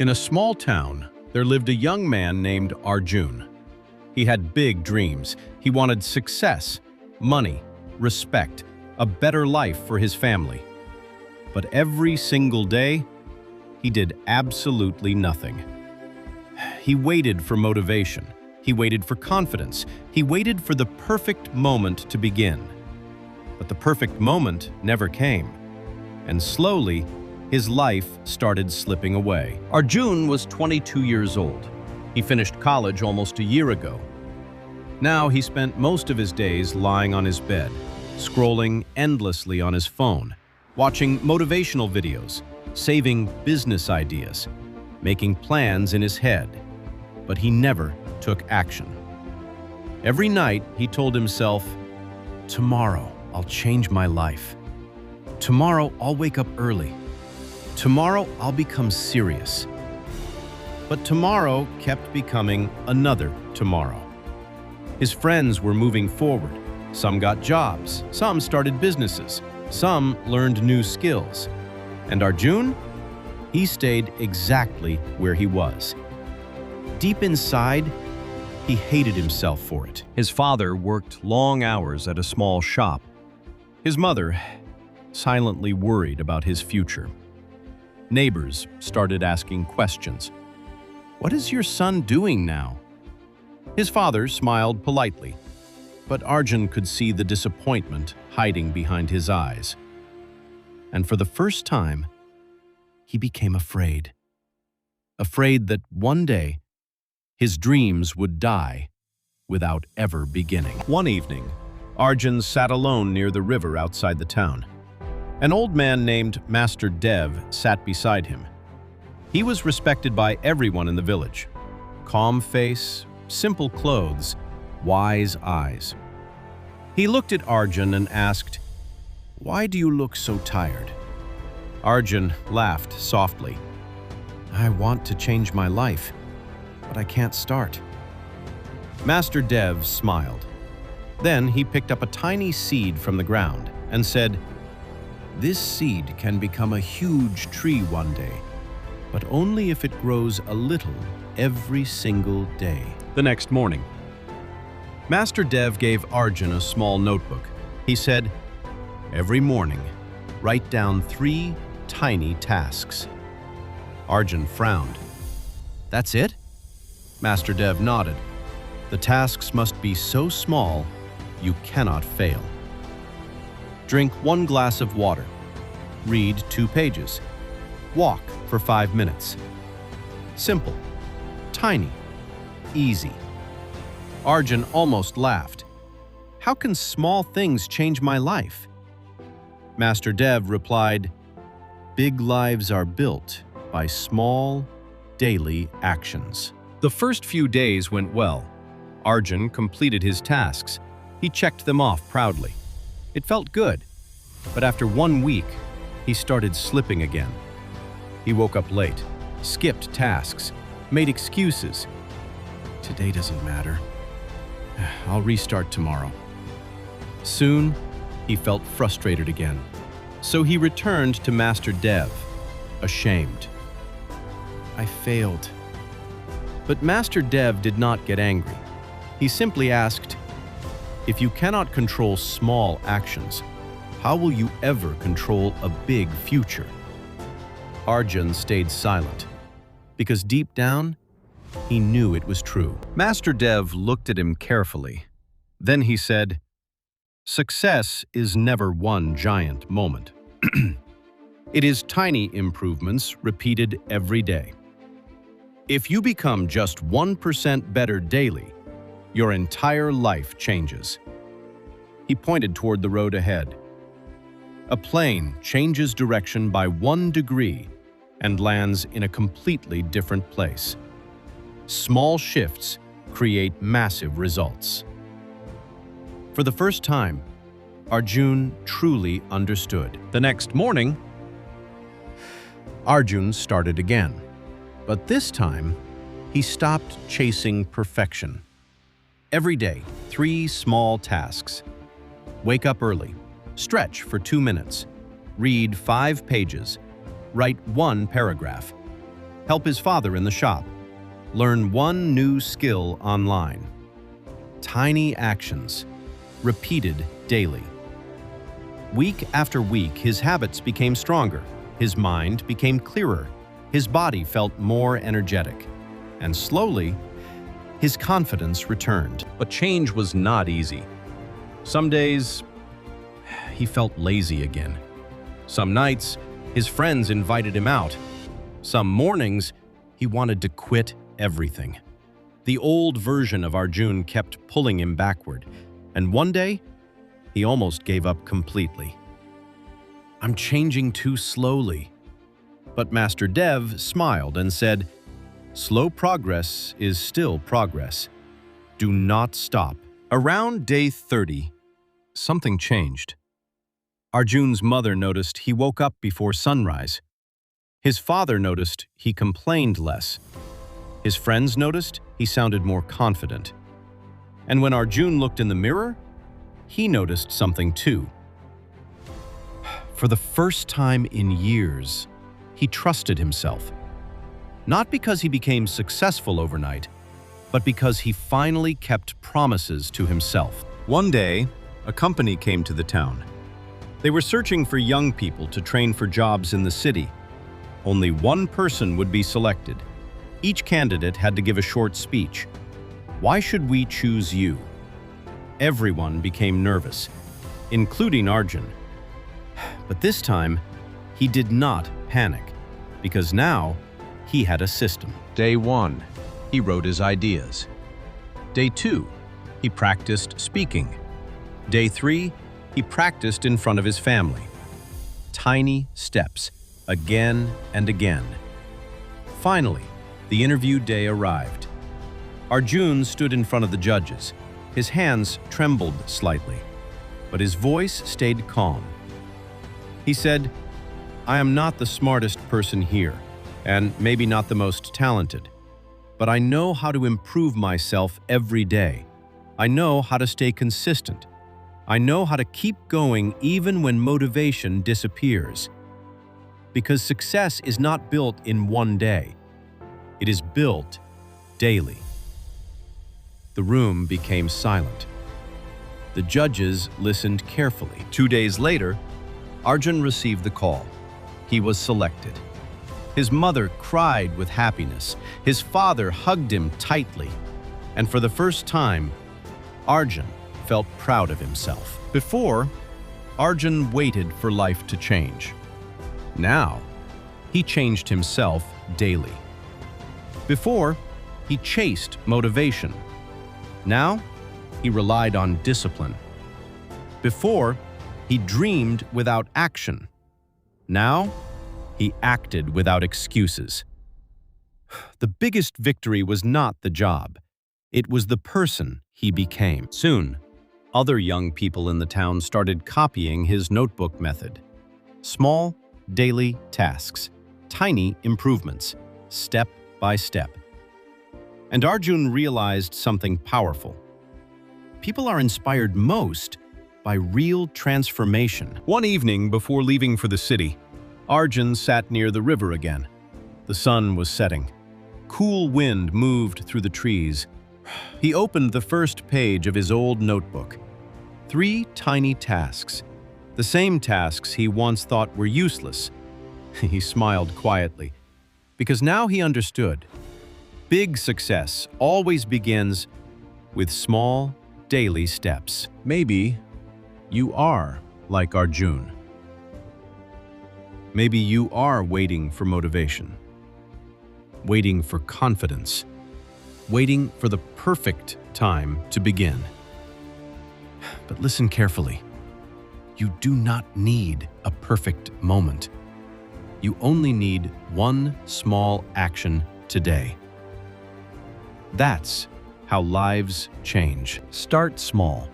In a small town, there lived a young man named Arjun. He had big dreams. He wanted success, money, respect, a better life for his family. But every single day, he did absolutely nothing. He waited for motivation. He waited for confidence. He waited for the perfect moment to begin. But the perfect moment never came. And slowly, his life started slipping away. Arjun was 22 years old. He finished college almost a year ago. Now he spent most of his days lying on his bed, scrolling endlessly on his phone, watching motivational videos, saving business ideas, making plans in his head. But he never took action. Every night he told himself, "Tomorrow I'll change my life. Tomorrow I'll wake up early. Tomorrow I'll become serious." But tomorrow kept becoming another tomorrow. His friends were moving forward. Some got jobs, some started businesses, some learned new skills. And Arjun? He stayed exactly where he was. Deep inside, he hated himself for it. His father worked long hours at a small shop. His mother silently worried about his future. Neighbors started asking questions. "What is your son doing now?" His father smiled politely, but Arjun could see the disappointment hiding behind his eyes. And for the first time, he became afraid. Afraid that one day, his dreams would die without ever beginning. One evening, Arjun sat alone near the river outside the town. An old man named Master Dev sat beside him. He was respected by everyone in the village. Calm face, simple clothes, wise eyes. He looked at Arjun and asked, "Why do you look so tired?" Arjun laughed softly. "I want to change my life, but I can't start." Master Dev smiled. Then he picked up a tiny seed from the ground and said, "This seed can become a huge tree one day, but only if it grows a little every single day." The next morning, Master Dev gave Arjun a small notebook. He said, "Every morning, write down 3 tiny tasks." Arjun frowned. "That's it?" Master Dev nodded. "The tasks must be so small, you cannot fail. Drink 1 glass of water. Read 2 pages. Walk for 5 minutes. Simple, tiny, easy." Arjun almost laughed. "How can small things change my life?" Master Dev replied, "Big lives are built by small, daily actions." The first few days went well. Arjun completed his tasks. He checked them off proudly. It felt good, but after 1 week, he started slipping again. He woke up late, skipped tasks, made excuses. "Today doesn't matter. I'll restart tomorrow." Soon, he felt frustrated again. So he returned to Master Dev, ashamed. "I failed." But Master Dev did not get angry. He simply asked, "If you cannot control small actions, how will you ever control a big future?" Arjun stayed silent, because deep down, he knew it was true. Master Dev looked at him carefully. Then he said, "Success is never one giant moment. It is tiny improvements repeated every day. If you become just 1% better daily, your entire life changes." He pointed toward the road ahead. A plane changes direction by 1 degree and lands in a completely different place. Small shifts create massive results. For the first time, Arjun truly understood. The next morning, Arjun started again. But this time, he stopped chasing perfection. Every day, 3 small tasks. Wake up early, stretch for 2 minutes, read 5 pages, write 1 paragraph, help his father in the shop, learn one new skill online. Tiny actions, repeated daily. Week after week, his habits became stronger, his mind became clearer, his body felt more energetic, and slowly, his confidence returned. But change was not easy. Some days, he felt lazy again. Some nights, his friends invited him out. Some mornings, he wanted to quit everything. The old version of Arjun kept pulling him backward, and one day, he almost gave up completely. "I'm changing too slowly." But Master Dev smiled and said, "Slow progress is still progress. Do not stop." Around day 30, something changed. Arjun's mother noticed he woke up before sunrise. His father noticed he complained less. His friends noticed he sounded more confident. And when Arjun looked in the mirror, he noticed something too. For the first time in years, he trusted himself. Not because he became successful overnight, but because he finally kept promises to himself. One day, a company came to the town. They were searching for young people to train for jobs in the city. Only one person would be selected. Each candidate had to give a short speech. "Why should we choose you?" Everyone became nervous, including Arjun. But this time, he did not panic, because now he had a system. Day 1, he wrote his ideas. Day 2, he practiced speaking. Day 3, he practiced in front of his family. Tiny steps, again and again. Finally, the interview day arrived. Arjun stood in front of the judges. His hands trembled slightly, but his voice stayed calm. He said, "I am not the smartest person here, and maybe not the most talented, but I know how to improve myself every day. I know how to stay consistent. I know how to keep going even when motivation disappears. Because success is not built in one day. It is built daily." The room became silent. The judges listened carefully. 2 days later, Arjun received the call. He was selected. His mother cried with happiness. His father hugged him tightly. And for the first time, Arjun felt proud of himself. Before, Arjun waited for life to change. Now, he changed himself daily. Before, he chased motivation. Now, he relied on discipline. Before, he dreamed without action. Now, he acted without excuses. The biggest victory was not the job. It was the person he became. Soon, other young people in the town started copying his notebook method. Small, daily tasks, tiny improvements, step by step. And Arjun realized something powerful. People are inspired most by real transformation. One evening before leaving for the city, Arjun sat near the river again. The sun was setting. Cool wind moved through the trees. He opened the first page of his old notebook. 3 tiny tasks. The same tasks he once thought were useless. He smiled quietly, because now he understood. Big success always begins with small, daily steps. Maybe you are like Arjun. Maybe you are waiting for motivation, waiting for confidence, waiting for the perfect time to begin. But listen carefully. You do not need a perfect moment. You only need one small action today. That's how lives change. Start small.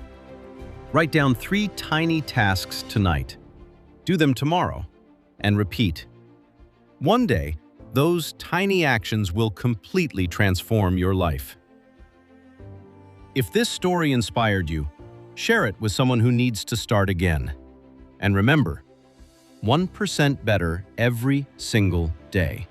Write down 3 tiny tasks tonight. Do them tomorrow, and repeat. One day, those tiny actions will completely transform your life. If this story inspired you, share it with someone who needs to start again. And remember, 1% better every single day.